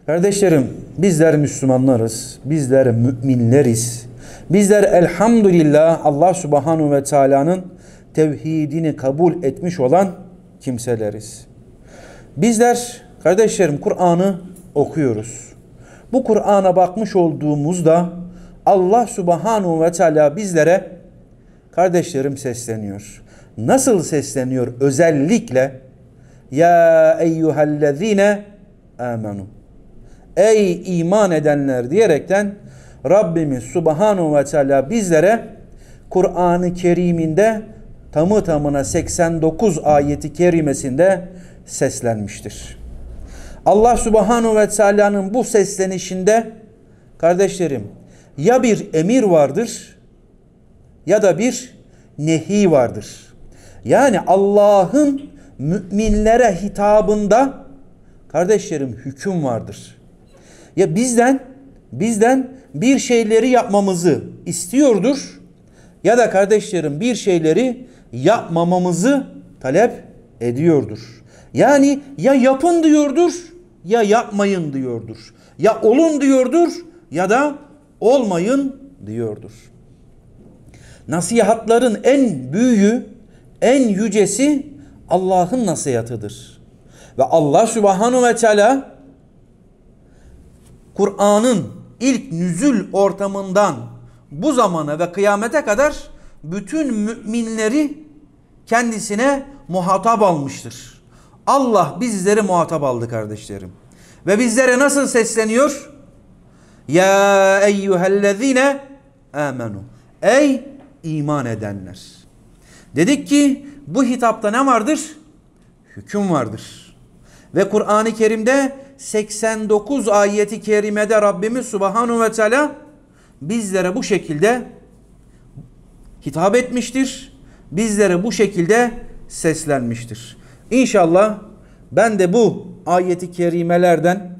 Kardeşlerim, bizler Müslümanlarız, bizler müminleriz. Bizler elhamdülillah Allah Subhanahu ve Teala'nın tevhidini kabul etmiş olan kimseleriz. Bizler kardeşlerim Kur'an'ı okuyoruz. Bu Kur'an'a bakmış olduğumuzda Allah Subhanahu ve Teala bizlere kardeşlerim sesleniyor. Nasıl sesleniyor? Özellikle ya eyyühellezine amenu. Ey iman edenler diyerekten Rabbimiz Subhanahu ve Teala bizlere Kur'an-ı Kerim'inde tamı tamına 89 ayeti kerimesinde seslenmiştir. Allah Subhanahu ve Teala'nın bu seslenişinde kardeşlerim ya bir emir vardır ya da bir nehi vardır. Yani Allah'ın müminlere hitabında kardeşlerim hüküm vardır. Ya bizden bir şeyleri yapmamızı istiyordur ya da kardeşlerim bir şeyleri yapmamamızı talep ediyordur. Yani ya yapın diyordur ya yapmayın diyordur. Ya olun diyordur ya da olmayın diyordur. Nasihatların en büyüğü, en yücesi Allah'ın nasihatıdır. Ve Allah Subhanahu ve Teala Kur'an'ın ilk nüzul ortamından bu zamana ve kıyamete kadar bütün müminleri kendisine muhatap almıştır. Allah bizleri muhatap aldı kardeşlerim. Ve bizlere nasıl sesleniyor? Ya eyyühellezine amenu. Ey iman edenler. Dedik ki bu hitapta ne vardır? Hüküm vardır. Ve Kur'an-ı Kerim'de 89 ayeti kerimede Rabbimiz Subhanahu ve Teala bizlere bu şekilde hitap etmiştir. Bizlere bu şekilde seslenmiştir. İnşallah ben de bu ayeti kerimelerden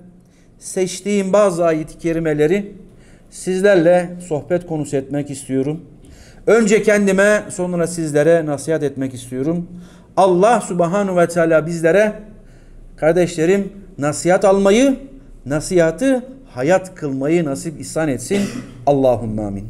seçtiğim bazı ayeti kerimeleri sizlerle sohbet konusu etmek istiyorum. Önce kendime sonra sizlere nasihat etmek istiyorum. Allah Subhanahu ve Teala bizlere kardeşlerim nasihat almayı, nasihatı hayat kılmayı nasip ihsan etsin. Allahümme amin.